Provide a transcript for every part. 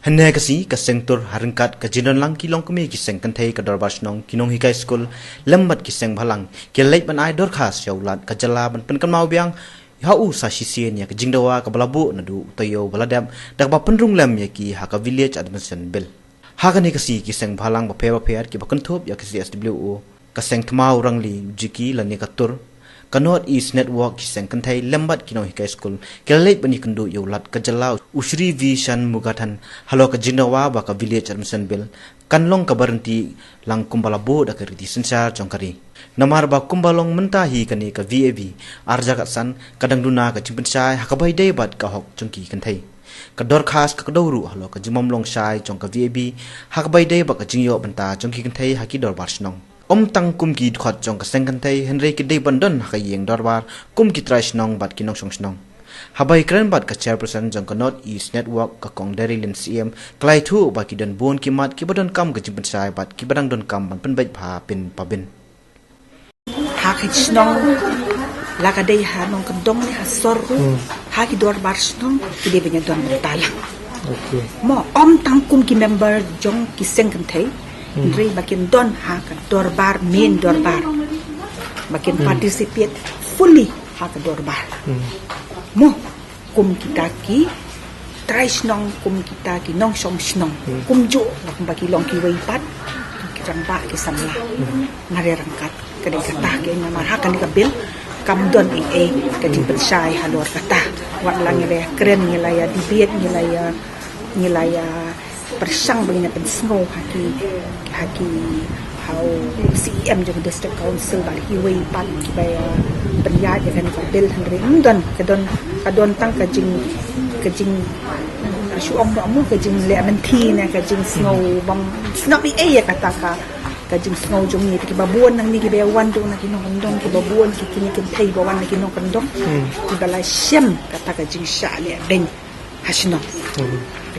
Hanya kasi kaseng tur harengkat kajinon lang kilong kami kiseng kantai ka darbas nong kinong higay school lembat kiseng balang kilait ban ai dor khas yaulat kajala ban pen kan mau biang hau sa sisien ya kajingdawa ka balabu nadu tayo baladam dak ba penrung lem ya ki ha ka village admission bill ha ka ni kasi kiseng balang ba phe ki ba kanthop ya kasi SWO kaseng thmau rangli jiki lani ka tur Kanot East Network kiseng kantai lembat kinong high school kelait bani kendu yaulat kajala usri vision mugatan halo ka jinawa ba ka village admission bill kanlong ka berhenti lang kumbalabu da ka riti sensar jongkari namar ba kumbalong mentahi kani ka VAV arja ka san kadang duna ka chimpensai hakabai dei bat ka hok jongki kantai ka dor khas ka dawru halo ka jimamlong sai jong ka VAV hakabai dei ba ka jingyo banta jongki kantai haki dor barsnong tang kum ki khot jong ka sengkan thai henry ki dei bandon ha yeng dorbar kum ki trash nong bat ki nong song snong habai kran bat ka chairperson jong ka North East Network ka kong dari len CM klai thu ba ki don bon ki mat ki badon kam ka jimpan sai bat ki badang don kam ban pen bai pha pin pabin ha ki snong la ka dei ha nong ka dong ha sor ha ki dorbar snong ki dei benya don tala okay mo tang kum ki member jong ki sengkan thai Ndri bakin don ha ka dorbar main dorbar bakin participate fully ha ka dorbar mo kum kita ki trais nong kum kita ki nong song snong kum jo kum baki long ki wei pat ki rang ba ki samla ngare rangkat ka de kata ki na mar ha kan ka bil kam don e ka di pensai ha lor kata wat lang le keren ngilaya debate ngilaya persang begini pensngo haki how CM jong district council bal highway pan kibaya penya kan ka bil handre kadon tang kajing shu amu kajing le amenti na kajing snow bang snow ya kata ka kajing snow jong ni ki babuan nang ni ki bewan do na kinong dong ki babuan ki kini kin thai bawan na kinong kandong ki bala shem kata kajing sha le ben hasno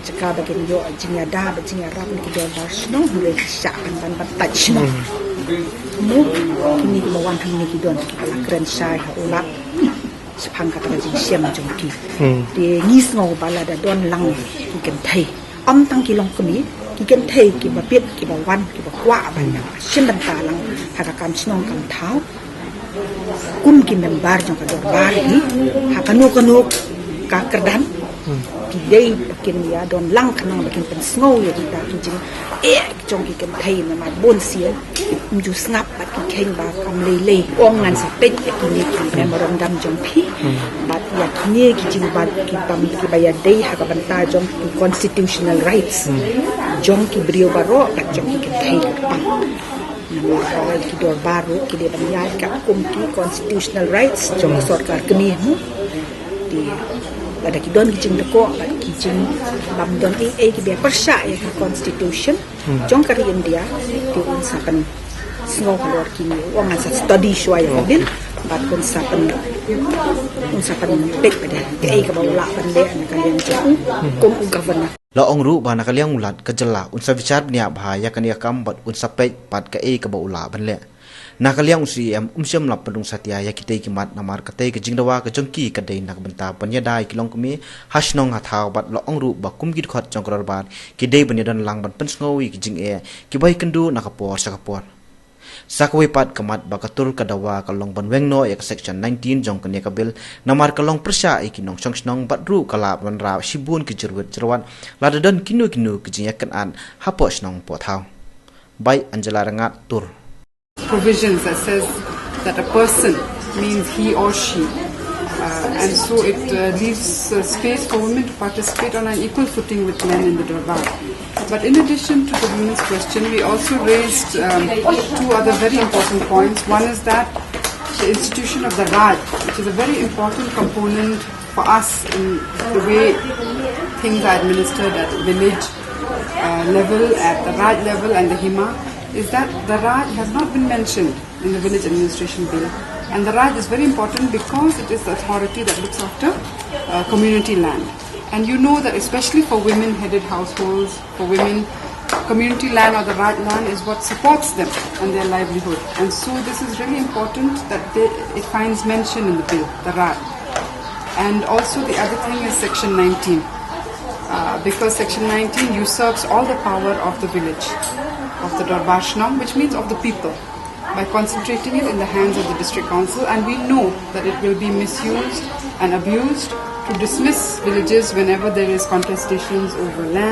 Cakap bagian yo jingya dah bagian rap ni kita bahas nong boleh syak ban touch nong mu ini kemauan hang ni kita kita keren sai ulat sepang kata bagian siam jong ki di ngis ngau bala da don lang kiken thai tang kilong kami kiken thai ki ba pet ki ba wan ki ba kwa ban sim ban ta lang hakam snong kam thau kum ki member jong ka bar ni hakanu ka kerdan Kidei bakin ya don lang kanang bakin pen snow ya kita kijing jong ki thai na ma bon sia mju snap bat ki keng ba kam le ong ngan sa pet ki ni ki memorandum jong phi bat ya kini kijing bat ki pam ki ba ya dei ha ka banta jong ki constitutional rights jong ki brio baro bat jong ki thai pam namun awal ki dor baru ki de ban ya ka kum ki constitutional rights jong sarkar kini mu di ada kidon kijing deko kijing bam don ki be persya ya constitution jong kari India di unsapan snow kalor kini wong asa study shwaya bil bat unsapan pek pada ka bawla pande an kalian jong kum governor la ong ru bana kaliang ulat kajala unsa vichar nia bahaya kania kam bat unsa pek pat ka ka bawla banle nakaliang CM umsyam lap pendung satya ya kitei kimat namar katei ke jingdawa ke jongki kadei nak benta panyadai kilong kumi hasnong hathau bat lo ongru ba kumgit khot jongkrar bat kidei banyadan lang ban pensngowi ke jing ki bai kendu nakapor sakapor sakwe pat kamat bakatur kadawa kalong banwengno ya section 19 jong kene kabil namar kalong persya kinong songsnong bat ru kala ban ra sibun ke jerwet jerwan ladadan kinu ke jing yakan an hapo snong pothau bai Anjala Rangat tur provisions that says that a person means he or she and so it leaves space for women to participate on an equal footing with men in the Durbar. But in addition to the women's question, we also raised two other very important points. One is that the institution of the Raj, which is a very important component for us in the way things are administered at village level, at the Raj level and the Hima, is that the Raj has not been mentioned in the village administration bill. And the Raj is very important because it is the authority that looks after community land. And you know that especially for women-headed households, for women, community land or the Raj land is what supports them and their livelihood. And so this is really important that it finds mention in the bill, the Raj. And also the other thing is section 19. because Section 19 usurps all the power of the village, of the Darbar Shnong, which means of the people, by concentrating it in the hands of the district council, and we know that it will be misused and abused to dismiss villages whenever there is contestations over land.